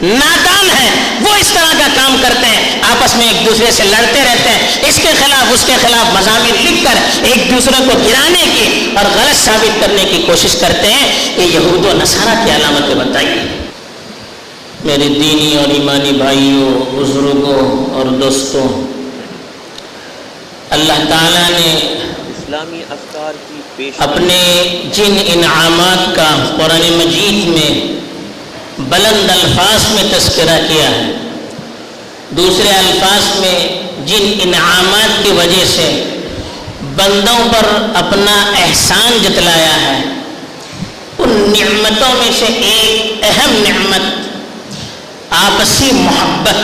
نادان ہیں وہ اس طرح کا کام کرتے ہیں، آپس میں ایک دوسرے سے لڑتے رہتے ہیں، اس کے خلاف اس کے خلاف مضامین لکھ کر ایک دوسرے کو گرانے کی اور غلط ثابت کرنے کی کوشش کرتے ہیں۔ یہ یہود و نصارہ کی علامتیں بتائیے۔ میرے دینی اور ایمانی بھائیوں، بزرگوں اور دوستوں، اللہ تعالیٰ نے اسلامی افکار کی پیش اپنے جن انعامات کا قرآن مجید میں بلند الفاظ میں تذکرہ کیا ہے، دوسرے الفاظ میں جن انعامات کی وجہ سے بندوں پر اپنا احسان جتلایا ہے، ان نعمتوں میں سے ایک اہم نعمت آپسی محبت،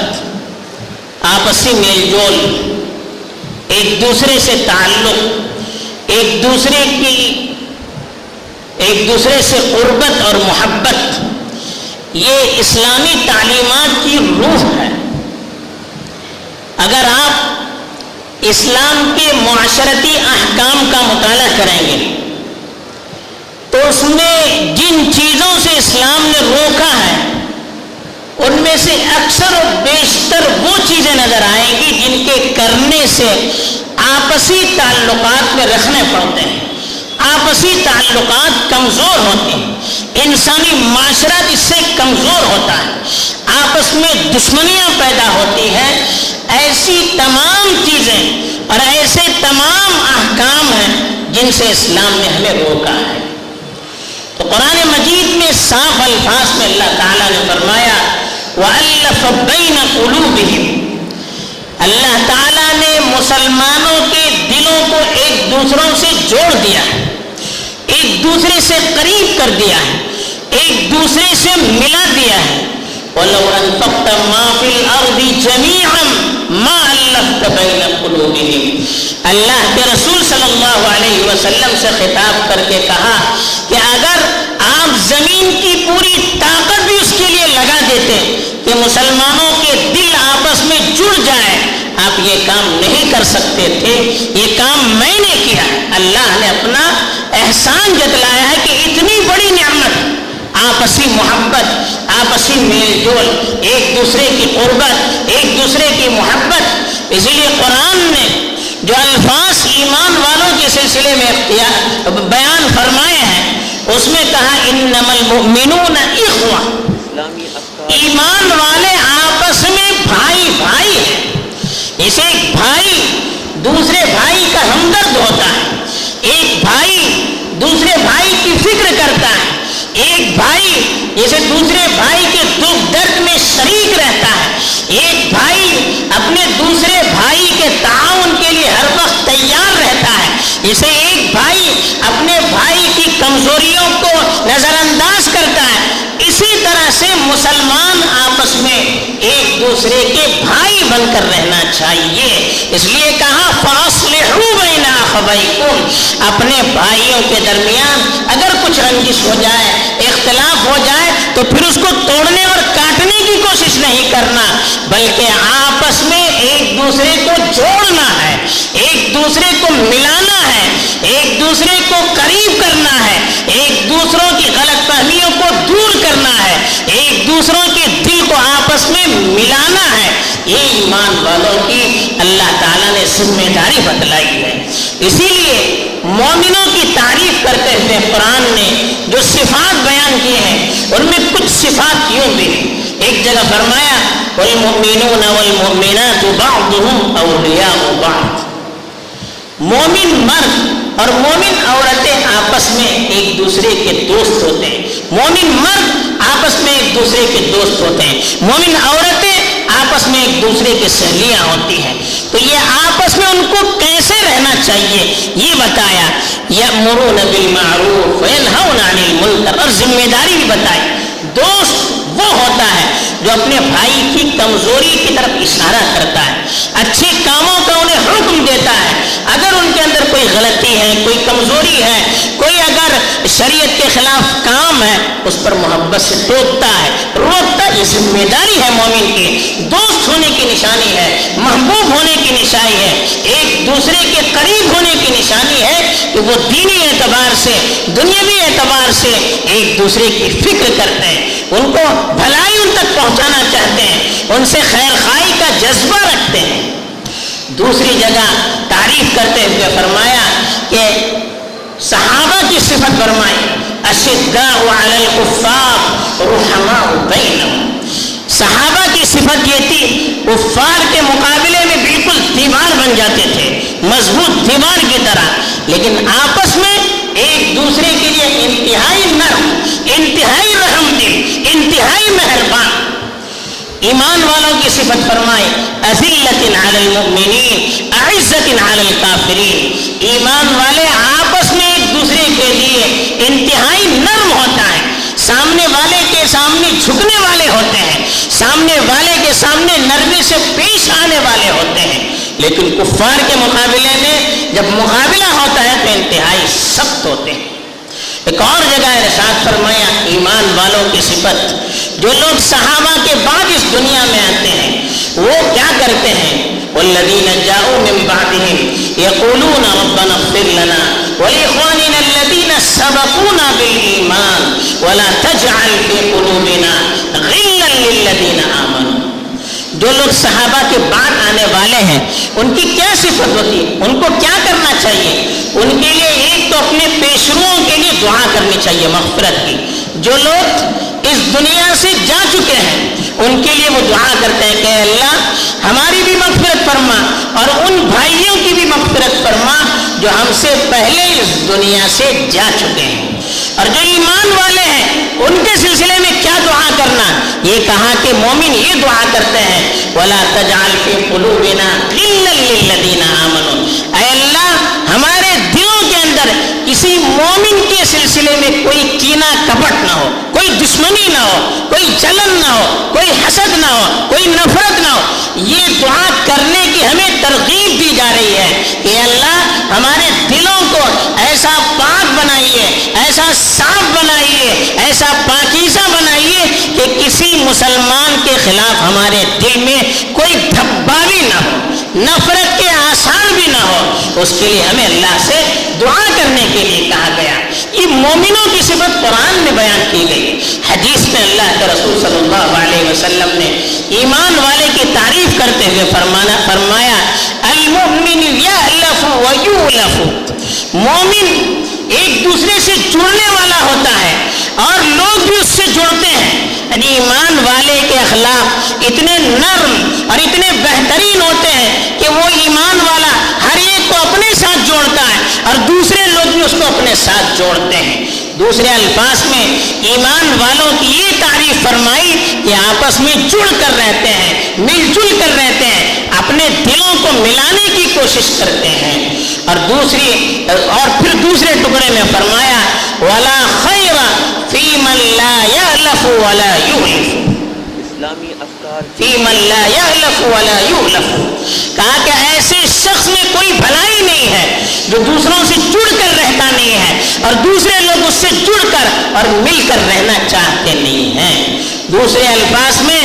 آپسی میل جول، ایک دوسرے سے تعلق، ایک دوسرے سے قربت اور محبت، یہ اسلامی تعلیمات کی روح ہے۔ اگر آپ اسلام کے معاشرتی احکام کا مطالعہ کریں گے تو اس میں جن چیزوں سے اسلام نے روکا ہے ان میں سے اکثر و بیشتر وہ چیزیں نظر آئیں گی جن کے کرنے سے آپسی تعلقات میں رکھنے پڑتے ہیں، آپسی تعلقات کمزور ہوتے ہیں، انسانی معاشرہ اس سے کمزور ہوتا ہے، آپس میں دشمنیاں پیدا ہوتی ہیں۔ ایسی تمام چیزیں اور ایسے تمام احکام ہیں جن سے اسلام نے ہمیں روکا ہے۔ تو قرآن مجید میں صاف الفاظ میں اللہ تعالیٰ نے فرمایا وَأَلَّفَ بَيْنَ قُلُوبِهِمْ، اللہ تعالیٰ نے مسلمانوں کے دلوں کو ایک دوسروں سے جوڑ دیا ہے، ایک دوسرے سے قریب کر دیا ہے، ایک دوسرے سے ملا دیا ہے۔ وَلَوْ أَنفَقْتَ مَا فِي الْأَرْضِ جَمِيعًا مَا أَلَّفْتَ بَيْنَ قُلُوبِهِمْ، اللہ کے رسول صلی اللہ علیہ وسلم سے خطاب کر کے کہا کہ اگر آپ زمین کی پوری طاقت بھی اس کے لیے لگا دیتے کہ مسلمانوں کے دل آپس میں جڑ جائیں، آپ یہ کام نہیں کر سکتے تھے، یہ کام میں نے کیا ہے۔ اللہ نے اپنا احسان جتلایا ہے کہ اتنی بڑی نعمت، آپسی محبت، آپسی میل جول، ایک دوسرے کی قربت، ایک دوسرے کی محبت۔ اسی لیے قرآن نے جو الفاظ ایمان والوں کے سلسلے میں بیان فرمائے ہیں اس میں کہا انما المؤمنون اخوہ، ایمان والے آپس میں بھائی بھائی ہیں۔ جیسے ایک بھائی دوسرے بھائی کا ہمدرد ہوتا ہے، ایک بھائی دوسرے بھائی کی فکر کرتا ہے، ایک بھائی جیسے دوسرے بھائی کے دکھ درد میں شریک رہتا ہے، ایک بھائی اپنے دوسرے بھائی کے تعاون کے لیے ہر وقت تیار رہتا ہے، جیسے ایک بھائی اپنے بھائی کی کمزوریوں کو نظر انداز کرتا ہے، اسی طرح سے مسلمان آپس میں ایک دوسرے کے بھائی بن کر رہنا چاہیے۔ اس لیے کہا فَأَصْلِحُوا بَيْنَ أَخَوَيْكُمْ، اپنے بھائیوں کے درمیان اگر کچھ رنجش ہو جائے، اختلاف ہو جائے تو پھر اس کو توڑنے اور کاٹنے کی کوشش نہیں کرنا، بلکہ آپس میں ایک دوسرے کو جوڑنا ہے، ایک دوسرے کو ملانا ہے، ایک دوسرے کو قریب کرنا ہے، ایک دوسروں کی غلط فہمیوں کو دور کرنا ہے، ایک دوسروں کے دل کو آپس میں ملانا ہے۔ یہ ایمان والوں کی اللہ تعالیٰ نے ذمہ داری بتلائی ہے۔ اسی لیے مومنوں کی تعریف کرتے ہوئے قرآن نے جو صفات بیان کی ہیں ان میں کچھ صفات یوں بھی ہیں۔ ایک جگہ فرمایا والمؤمنون والمؤمنات بعضهم اولیاء بعض، مومن مرد اور مومن عورتیں آپس میں ایک دوسرے کے دوست ہوتے ہیں، مومن مرد آپس میں ایک دوسرے کے دوست ہوتے ہیں، مومن عورتیں آپس میں ایک دوسرے کی سہیلیاں ہوتی ہیں۔ تو یہ آپس میں ان کو کیسے رہنا چاہیے یہ بتایا، یأمرون بالمعروف وینہون عن المنکر، اور ذمہ داری بھی بتائی۔ دوست وہ ہوتا ہے جو اپنے بھائی کی کمزوری کی طرف اشارہ کرتا ہے، اچھے کاموں کا انہیں حکم دیتا ہے، اگر ان کے اندر کوئی غلطی ہے، کوئی کمزوری ہے، کوئی اگر شریعت کے خلاف کام ہے اس پر محبت سے ٹوکتا ہے، روکتا ہے۔ یہ ذمہ داری ہے مومن کی، دوست ہونے کی نشانی ہے، محبوب ہونے کی نشانی ہے، ایک دوسرے کے قریب ہونے کی نشانی ہے کہ وہ دینی اعتبار سے، دنیاوی اعتبار سے ایک دوسرے کی فکر کرتے ہیں۔ ان کو بھلائی ان تک پہنچانا چاہتے ہیں، ان سے خیر خواہی کا جذبہ رکھتے ہیں۔ دوسری جگہ تعریف کرتے ہوئے فرمایا کہ صحابہ کی صفت فرمائی اشداء علی الکفار رحماء بینہم۔ صحابہ کی صفت یہ تھی کفار کے مقابلے میں بالکل دیوار بن جاتے تھے، مضبوط دیوار کی طرح، لیکن آپس میں ایک دوسرے کے لیے انتہائی نرم، انتہائی رحم دل، انتہائی مہربان۔ ایمان والوں کی صفت فرمائے اذلۃ علی المؤمنین اعزۃ علی الکافرین۔ ایمان والے آپس میں ایک دوسرے کے لیے انتہائی نرم ہوتا ہے، سامنے والے کے سامنے جھکنے والے ہوتے ہیں، سامنے والے کے سامنے نرمی سے پیش آنے والے ہوتے ہیں، لیکن کفار کے مقابلے میں جب مقابلہ ہوتا ہے تو انتہائی سخت ہوتے ہیں۔ ایک اور جگہ ارشاد فرمایا ایمان والوں کی صفت، جو لوگ صحابہ کے بعد اس دنیا میں آتے ہیں وہ کیا کرتے ہیں؟ والذین جاؤوا من بعدهم یقولون ربنا اغفر لنا ولاخواننا الذین سبقونا بالایمان ولا تجعل فی قلوبنا غلا للذین آمنوا۔ جو لوگ صحابہ کے بعد آنے والے ہیں ان کی کیا صفت ہوتی ہے، ان کو کیا کرنا چاہیے؟ ان کے لیے ایک تو اپنے پیشروؤں کے لیے دعا کرنی چاہیے مغفرت کی۔ جو لوگ اس دنیا سے جا چکے ہیں ان کے لیے وہ دعا کرتے ہیں کہ اللہ ہماری بھی مغفرت فرما اور ان بھائیوں کی بھی مغفرت فرما جو ہم سے پہلے اس دنیا سے جا چکے ہیں۔ اور جو ایمان والے ہیں ان کے سلسلے میں کیا دعا کرنا؟ یہ کہا کہ مومن یہ دعا کرتے ہیں وَلَا تَجْعَلْ فِي قُلُوبِنَا غِلًّا لِّلَّذِينَ آمَنُوا۔ اے اللہ ہمارے دلوں کے اندر کسی مومن کے سلسلے میں کوئی کینہ کپٹ نہ ہو، کوئی دشمنی نہ ہو، کوئی جلن نہ ہو، کوئی حسد نہ ہو، کوئی نفرت نہ ہو۔ یہ دعا کرنے کی ہمیں ترغیب دی جا رہی ہے کہ اللہ ہمارے دلوں کو ایسا پاک بنائیے، ایسا صاف بنائیے، ایسا پاکیزہ بنائیے کہ کسی مسلمان کے خلاف ہمارے دل میں کوئی دھبا بھی نہ ہو، نفرت کے آثار بھی نہ ہو۔ اس کے لیے ہمیں اللہ سے دعا کرنے کے لیے کہا گیا۔ یہ مومنوں کی صفت قرآن میں بیان کی گئی، حدیث میں اللہ کے رسول صلی اللہ علیہ وسلم نے ایمان والے کی تعریف کرتے ہوئے فرمایا المؤمن یألف ویؤلف۔ مومن ایک دوسرے سے جڑنے والا ہوتا ہے اور لوگ بھی اس سے جڑتے ہیں۔ یعنی ایمان والے کے اخلاق اتنے نرم اور اتنے بہترین ہوتے ہیں کہ وہ ایمان والا ہر ایک کو اپنے ساتھ جوڑتا ہے اور دوسرے لوگ بھی اس کو اپنے ساتھ جوڑتے ہیں۔ دوسرے الفاظ میں ایمان والوں کی یہ تعریف فرمائی کہ آپس میں جڑ کر رہتے ہیں، مل جل کر رہتے ہیں، اپنے دلوں کو ملانے کی کوشش کرتے ہیں۔ اور پھر دوسرے ٹکڑے میں فرمایا وَلَا خَيْرَ فِي مَنْ لَا يَأْلَفُ وَلَا يُؤْلِفُ۔ اسلامی افکار فی من لا یألف ولا یؤلف۔ کہا کہ ایسے شخص میں کوئی بھلائی نہیں ہے جو دوسروں سے جڑ کر رہتا نہیں ہے اور دوسرے لوگ اس سے جڑ کر اور مل کر رہنا چاہتے نہیں ہیں۔ دوسرے الفاظ میں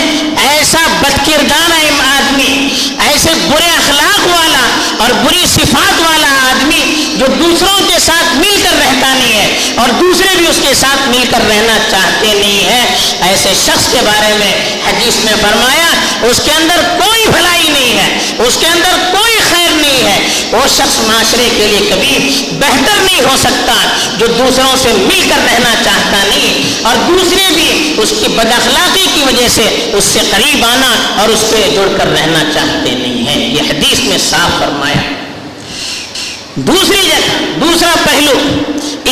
ایسا بدکردار آدمی، ایسے برے اخلاق والا اور بری صفات والا آدمی جو دوسروں کے ساتھ مل کر رہتا نہیں ہے اور دوسرے بھی اس کے ساتھ مل کر رہنا چاہتے نہیں ہیں، ایسے شخص کے بارے میں حدیث میں فرمایا اس کے اندر کوئی بھلائی نہیں ہے، اس کے اندر کوئی خیر نہیں ہے۔ وہ شخص معاشرے کے لیے کبھی بہتر نہیں ہو سکتا جو دوسروں سے مل کر رہنا چاہتا نہیں اور دوسرے بھی اس کی بد اخلاقی کی وجہ سے اس سے قریب آنا اور اس پہ جڑ کر رہنا چاہتے نہیں ہیں۔ یہ حدیث میں صاف فرمایا۔ دوسری جگہ دوسرا پہلو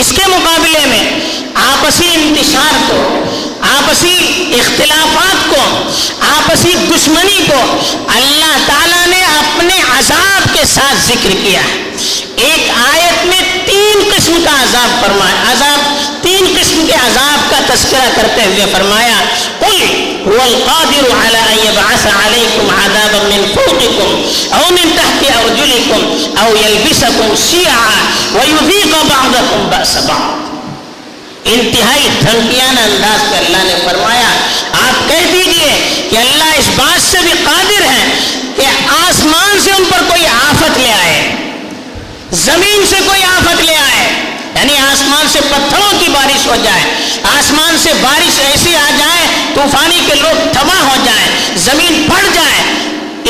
اس کے مقابلے میں آپسی انتشار کو، آپسی اختلافات کو، آپسی دشمنی کو اللہ تعالیٰ نے اپنے عذاب کے ساتھ ذکر کیا ہے۔ ایک آیت میں 3 قسم کا عذاب فرمایا، 3 قسم کے عذاب کا تذکرہ کرتے ہوئے فرمایا قُلْ هُوَ الْقَادِرُ عَلَىٰ أَن يَبْعَثَ عَلَيْكُمْ عَذَابًا مِّن فَوْقِكُمْ أَوْ مِن تَحْتِ أَرْجُلِكُمْ أَوْ يَلْبِسَكُمْ شِيَعًا وَيُذِيقَ بَعْضَكُمْ بَأْسَ بَعْضٍ۔ انتہائی دھمکیانہ انداز میں اللہ نے فرمایا آپ کہہ دیجئے کہ اللہ اس بات سے بھی قادر ہے کہ آسمان سے ان پر کوئی آفت لے آئے، زمین سے کوئی آفت لے آئے، یعنی آسمان سے پتھروں کی بارش ہو جائے، آسمان سے بارش ایسی آ جائے طوفانی کے لوگ تباہ ہو جائیں، زمین پھٹ جائے،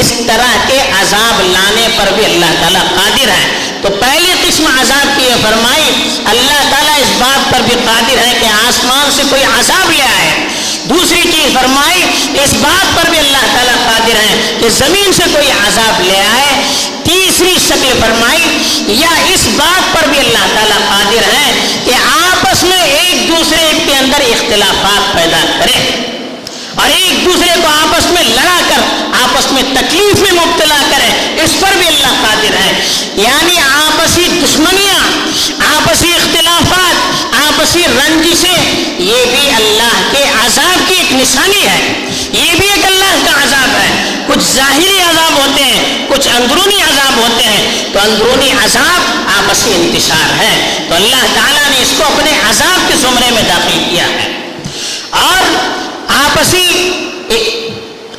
اس طرح کے عذاب لانے پر بھی اللہ تعالیٰ قادر ہے۔ تو پہلی قسم عذاب کی یہ فرمائی، اللہ تعالیٰ اس بات پر بھی قادر ہے کہ آسمان سے کوئی عذاب لے آئے۔ دوسری چیز فرمائی، اس بات پر بھی اللہ تعالیٰ قادر ہے کہ زمین سے کوئی عذاب لے آئے۔ تیسری شکل فرمائی، یا اس بات پر بھی اللہ تعالیٰ قادر ہے کہ آپس میں ایک دوسرے کے اندر اختلافات پیدا کرے اور ایک دوسرے کو آپس میں لڑا کر آپس میں تکلیف میں مبتلا کرے، اس پر بھی اللہ قادر ہے۔ یعنی آپسی دشمنیاں، آپسی اختلافات، آپسی رنجشیں، یہ بھی اللہ کے عذاب کی ایک نشانی ہے، یہ بھی ایک اللہ کا عذاب ہے۔ کچھ ظاہری عذاب ہوتے ہیں، کچھ اندرونی عذاب ہوتے ہیں، تو اندرونی عذاب آپسی انتشار ہے، تو اللہ تعالیٰ نے اس کو اپنے عذاب کے زمرے میں داخل کیا ہے۔ اور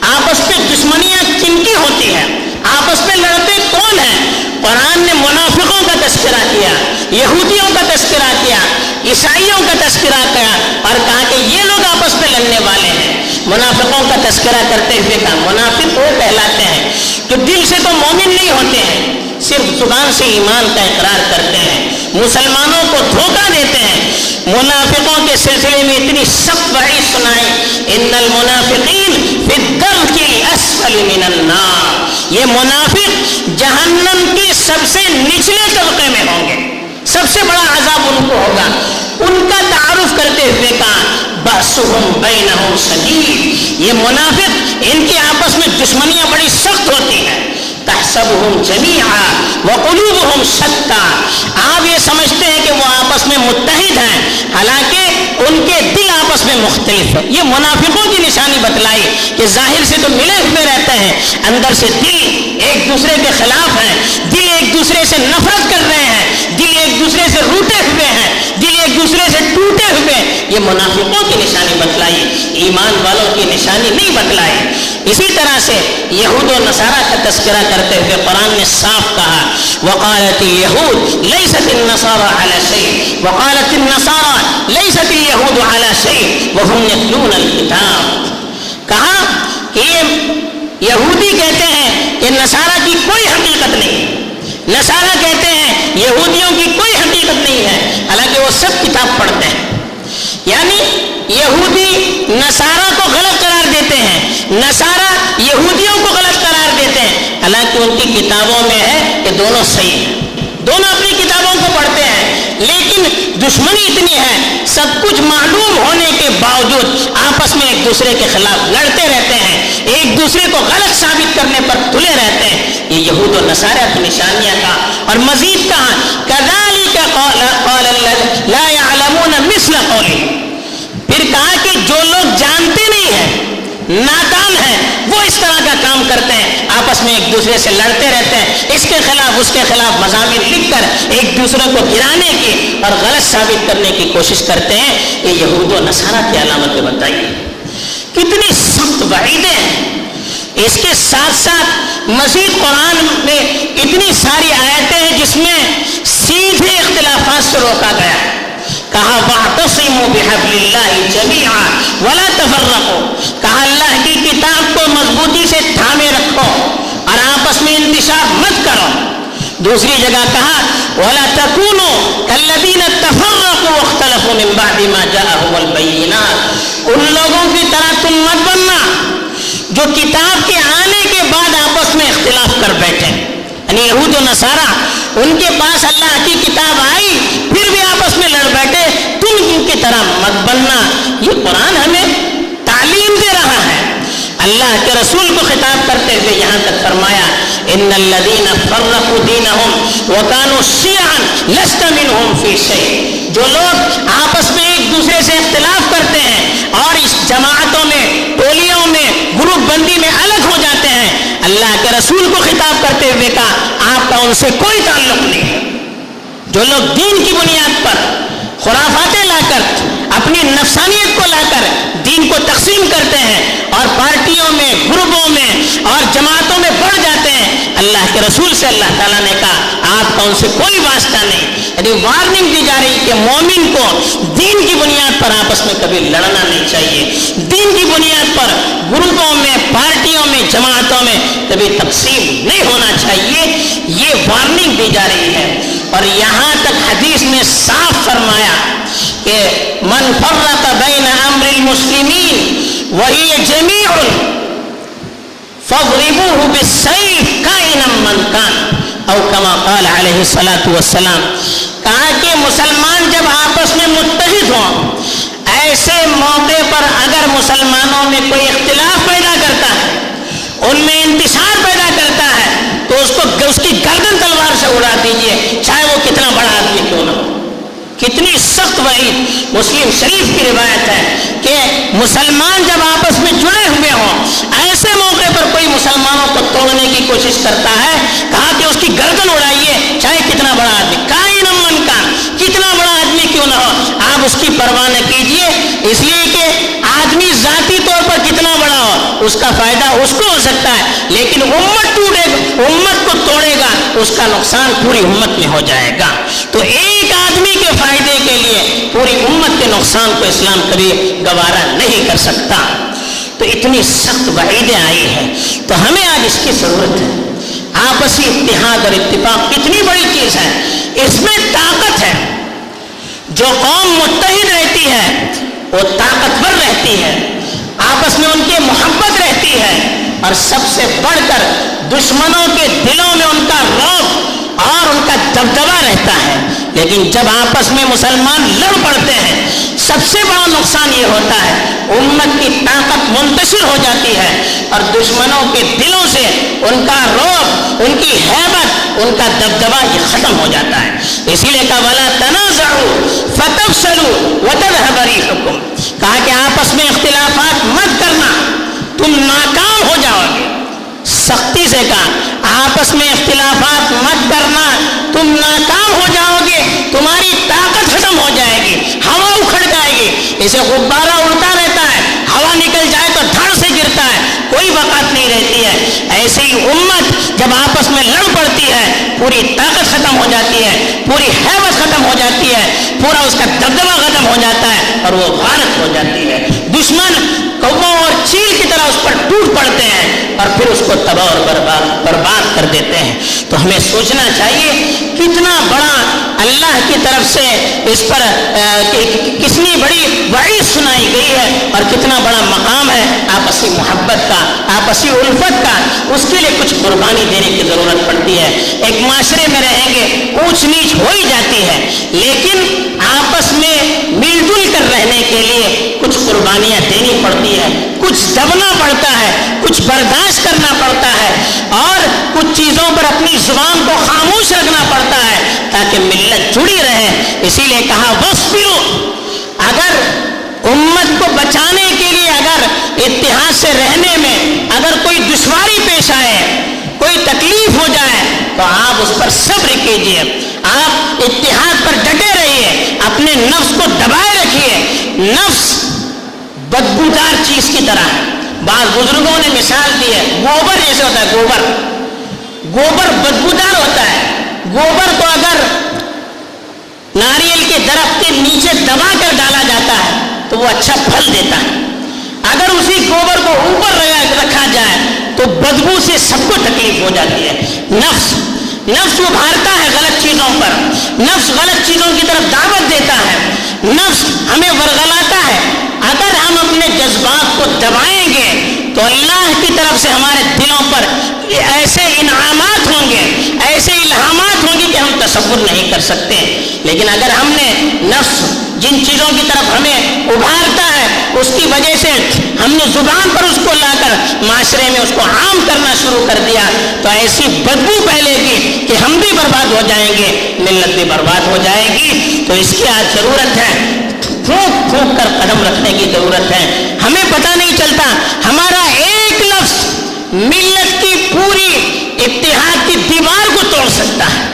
آپس میں دشمنیاں کن کی ہوتی ہیں، آپس میں لڑتے کون ہیں؟ قرآن نے منافقوں کا تذکرہ کیا، یہودیوں کا تذکرہ کیا، عیسائیوں کا تذکرہ کیا اور کہا کہ یہ لوگ آپس میں لڑنے والے ہیں۔ منافقوں کا تذکرہ کرتے ہوئے کہا منافق وہ کہلاتے ہیں جو دل سے تو مومن نہیں ہوتے ہیں، صرف زبان سے ایمان کا اقرار کرتے ہیں، مسلمانوں کو دھوکہ دیتے ہیں۔ منافقوں کے سلسلے میں اتنی سخت وعید سنائی، ان المنافقین فی الدرک الاسفل من النار، یہ منافق جہنم کے سب سے نچلے طبقے میں ہوں گے، سب سے بڑا عذاب ان کو ہوگا۔ ان کا تعارف کرتے ہوئے کہا بأسهم بینہم شدید، یہ منافق ان کے آپس میں دشمنیاں بڑی سخت ہوتی ہیں۔ تحسبهم جميعا وقلوبهم شتى، آپ یہ سمجھتے ہیں کہ وہ آپس میں متحد ہیں، حالانکہ ان کے دل آپس میں مختلف ہیں۔ یہ منافقوں کی نشانی بتلائی کہ ظاہر سے تو ملے ہوئے رہتے ہیں، اندر سے دل ایک دوسرے کے خلاف ہیں، دل ایک دوسرے سے نفرت کر رہے ہیں، دل ایک دوسرے سے روٹے ہوئے ہیں، دل ایک دوسرے سے ٹوٹے ہوئے۔ یہ منافقوں کی نشانی بتلائی، ایمان والوں کی نشانی نہیں بتلائی۔ اسی طرح سے یہود و نصارہ کا تذکرہ کرتے ہوئے قرآن نے صاف کہا وقالت اليهود ليست النصارى على شيء وقالت النصارى ليست اليهود على شيء وهم يتلون الكتاب، کہا کہ یہودی کہتے ہیں کہ نصارہ کی کوئی حقیقت نہیں، نصارہ کہتے ہیں یہودیوں کی کوئی حقیقت نہیں ہے، حالانکہ وہ سب کتاب پڑھتے ہیں۔ یعنی یہودی نصارہ کو غلط قرار دیتے ہیں، نصارہ یہودیوں کو غلط قرار دیتے ہیں، حالانکہ ان کی کتابوں میں ہے کہ دونوں صحیح ہیں، دونوں اپنی کتابوں کو پڑھتے ہیں، لیکن دشمنی اتنی ہے، سب کچھ معلوم ہونے کے باوجود آپس میں ایک دوسرے کے خلاف لڑتے رہتے ہیں، ایک دوسرے کو غلط ثابت کرنے پر تلے رہتے ہیں۔ یہ یہود و نصارہ کی نشانیاں کا، اور مزید کہا کذالک قال الذین لا یعلمون مثل قولہم، پھر کہا کہ جو لوگ جانتے نہیں ہیں، نادان ہیں، وہ اس طرح کا کام کرتے ہیں، آپس میں ایک دوسرے سے لڑتے رہتے ہیں، اس کے خلاف اس کے خلاف مضامین لکھ کر ایک دوسرے کو گرانے کی اور غلط ثابت کرنے کی کوشش کرتے ہیں۔ یہ یہود و نصارہ کی علامتیں بتائیے، کتنی سخت وعیدیں ہیں۔ اس کے ساتھ ساتھ مزید قرآن میں اتنی ساری آیتیں ہیں جس میں سیدھے اختلافات سے روکا گیا ہے۔ کہا واعتصموا بحبل اللہ جمیعا ولا تفرقوا، کہا اللہ کی کتاب کو مضبوطی سے تھامے رکھو اور آپس میں انتشار مت کرو۔ دوسری جگہ کہا ولا تکونوا کالذین تفرقوا واختلفوا من بعد ما جاءهم البینات، ان لوگوں کی طرح تم مت بننا جو کتاب کے آنے کے بعد آپس میں اختلاف کر بیٹھے۔ یعنی یہود و نصارہ ان کے پاس اللہ کی کتاب آئی پھر بھی آپس میں لڑ بیٹھے، تم ان کی طرح مت بننا۔ یہ قرآن ہمیں تعلیم دے رہا ہے۔ اللہ کے رسول کو خطاب کرتے ہوئے یہاں تک فرمایا ان الذین فرقوا دینہم وکانوا شیعا لست منہم فی شیء، جو لوگ آپس میں ایک دوسرے سے اختلاف کرتے ہیں اور اس جماعتوں میں، ٹولیوں میں، گروپ بندی میں الگ ہو جاتے ہیں، اللہ کے رسول کو خطاب کرتے ہوئے کہا آپ کا ان سے کوئی تعلق نہیں ہے۔ جو لوگ دین کی بنیاد پر خرافاتیں لا کر، اپنی نفسانیت کو لا کر دین کو تقسیم کرتے ہیں اور پارٹیوں میں، گروپوں میں اور جماعتوں میں بڑھ جاتے ہیں، اللہ کے رسول سے اللہ تعالیٰ نے کہا آپ کا ان سے کوئی واسطہ نہیں۔ یعنی وارننگ دی جا رہی کہ مومن کو دین کی بنیاد پر آپس میں کبھی لڑنا نہیں چاہیے، دین دین کی بنیاد پر گروپوں میں، پارٹیوں میں، جماعتوں میں کبھی تقسیم نہیں ہونا چاہیے، یہ وارننگ دی جا رہی ہے۔ اور یہاں تک حدیث نے صاف فرمایا کہ من فرق بین امر المسلمین وہی جمیع فاضربوه بالسیف کائنا من کان او کما قال علیہ الصلوۃ والسلام۔ کہا کہ مسلمان جب آپس میں متحد ہوں، ایسے موقع پر اگر مسلمانوں میں کوئی اختلاف پیدا کرتا ہے، ان میں انتشار پیدا کرتا ہے، تو اس کی گردن تلوار سے اڑا دیجئے، چاہے وہ کتنا بڑا آدمی کیوں نہ ہو۔ کتنی سخت وعید مسلم شریف کی روایت ہے کہ مسلمان جب آپس میں جڑے ہوئے ہوں، ایسے موقع پر کوئی مسلمانوں کو توڑنے کی کوشش کرتا ہے، کہا کہ اس کی گردن اڑائیے، چاہے کتنا بڑا آدمی، کائن من کان، کتنا بڑا آدمی کیوں نہ ہو، آپ اس کی پرواہ نہ کیجیے، اس لیے کہ آدمی ذاتی طور پر کتنا بڑا ہو، اس کا فائدہ اس کو ہو سکتا ہے، لیکن امت کو توڑے گا، اس کا نقصان پوری امت میں ہو جائے گا۔ تو ایک آدمی کے فائدے کے لیے پوری امت کے نقصان کو اسلام کبھی گوارا نہیں کر سکتا۔ تو اتنی سخت وعیدیں آئی ہیں، تو ہمیں آج اس کی ضرورت ہے۔ آپسی اتحاد اور اتفاق کتنی بڑی چیز ہے، اس میں طاقت ہے۔ جو قوم متحد رہتی ہے وہ طاقتور رہتی ہے، آپس میں ان کی محبت رہتی ہے، اور سب سے بڑھ کر دشمنوں کے دلوں میں ان کا رعب اور ان کا دبدبا رہتا ہے۔ لیکن جب آپس میں مسلمان لڑ پڑتے ہیں، سب سے بڑا نقصان یہ ہوتا ہے، امت کی طاقت منتشر ہو جاتی ہے، اور دشمنوں کے دلوں سے ان کا رعب، ان کی ہیبت، ان کا دبدبا یہ ختم ہو جاتا ہے۔ اسی لیے کہا وَلَا تَنَازَعُوا فَتَفْشَلُوا وَتَذْهَبَ رِيحُكُمْ، کہا کہ آپس میں اختلافات مت کرنا، تم ناکام ہو جاؤ گے۔ سختی سے کہا آپس میں اختلافات مت کرنا، تم ناکام ہو جاؤ گے، تمہاری طاقت ختم ہو جائے گی، ہوا اکھڑ جائے گی، اسے غبارہ اڑتا رہتا ہے، ہوا نکل جائے تو دھڑ سے گرتا ہے، کوئی وقت نہیں رہتی ہے۔ ایسے ہی امت جب آپس میں لڑ پڑتی ہے، پوری طاقت ختم ہو جاتی ہے، پوری ہیبت ختم ہو جاتی ہے، پورا اس کا دبدبا ختم ہو جاتا ہے، اور وہ غارت ہو جاتی ہے۔ دشمن کووں اور چیل کی طرح اس پر ٹوٹ پڑتے ہیں، اور پھر اس کو تباہ اور برباد کر دیتے ہیں۔ تو ہمیں سوچنا چاہیے کتنا بڑا اللہ کی طرف سے اس پر کتنی بڑی وعید سنائی گئی ہے، اور کتنا بڑا مقام ہے آپسی محبت کا، آپسی الفت کا۔ اس کے لیے کچھ قربانی دینے کی ضرورت پڑتی ہے۔ ایک معاشرے میں رہیں گے اونچ نیچ ہو ہی جاتی ہے، لیکن آپس میں مل جل کر رہنے کے لیے کچھ قربانیاں دینی پڑتی ہے، کچھ دبنا پڑتا ہے، کچھ برداشت کرنا پڑتا ہے، اور کچھ چیزوں پر اپنی زبان کو خاموش رکھنا پڑتا ہے تاکہ ملت جڑی رہے۔ اسی لیے کہا وَاصْبِرُوا، اگر امت کو بچانے کے لیے، اگر اتحاد سے رہنے میں اگر کوئی دشواری پیش آئے، کوئی تکلیف ہو جائے، تو آپ اس پر صبر کیجئے، آپ اتحاد پر ڈٹے رہیے، اپنے نفس کو دبائے رکھیے۔ نفس بدبودار چیز کی طرح ہے، بعض بزرگوں نے مثال دی ہے، گوبر جیسے ہوتا ہے، گوبر بدبودار ہوتا ہے، گوبر کو اگر ناریل کے درخت کے نیچے دبا کر ڈالا جاتا ہے تو وہ اچھا پھل دیتا ہے، اگر اسی گوبر کو اوپر رکھا جائے تو بدبو سے سب کو تکلیف ہو جاتی ہے۔ نفس ابھارتا ہے غلط چیزوں پر، نفس غلط چیزوں کی طرف دعوت دیتا ہے، نفس ہمیں ورغلاتا ہے۔ اگر ہم اپنے جذبات کو دبائیں گے تو اللہ کی طرف سے ہمارے دلوں پر ایسے انعامات ہوں گے، ایسے الہامات ہوں گے کہ ہم تصور نہیں کر سکتے۔ لیکن اگر ہم نے نفس جن چیزوں کی طرف ہمیں ابھارتا ہے، اس کی وجہ سے ہم نے زبان پر اس کو لا کر معاشرے میں اس کو عام کرنا شروع کر دیا، تو ایسی بدبو پھیلے گی کہ ہم بھی برباد ہو جائیں گے، ملت بھی برباد ہو جائے گی۔ تو اس کی آج ضرورت ہے، پھونک پھونک کر قدم رکھنے کی ضرورت ہے۔ ہمیں پتہ نہیں چلتا، ہمارا ایک لفظ ملت کی پوری اتحاد کی دیوار کو توڑ سکتا ہے۔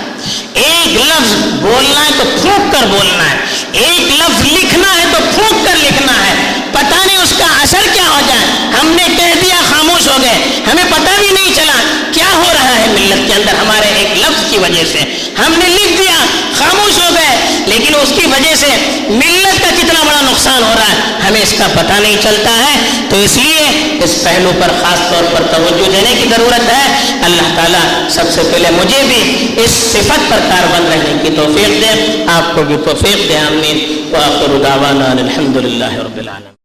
ایک لفظ بولنا ہے تو پھونک کر بولنا ہے، ایک لفظ لکھنا ہے تو پھونک کر لکھنا ہے، پتہ نہیں اس کا اثر کیا ہو جائے۔ ہم نے کہہ دیا، خاموش ہو گئے، ہمیں پتہ بھی نہیں چلا کیا ہو رہا ہے ملت کے اندر ہمارے ایک لفظ کی وجہ سے۔ ہم نے لکھ دیا، خاموش ہو گئے، لیکن اس کی وجہ سے ملت کا کتنا بڑا نقصان ہو رہا ہے، ہمیں اس کا کا پتہ نہیں چلتا ہے. تو اس لیے اس پہلو پر خاص طور پر توجہ دینے کی ضرورت ہے. اللہ تعالیٰ سب سے پہلے مجھے بھی اس صفت پر کاربند رہنے کی توفیق دے, آپ کو بھی توفیق دے. آمین. وآخر دعوانا الحمد للہ رب العالمین.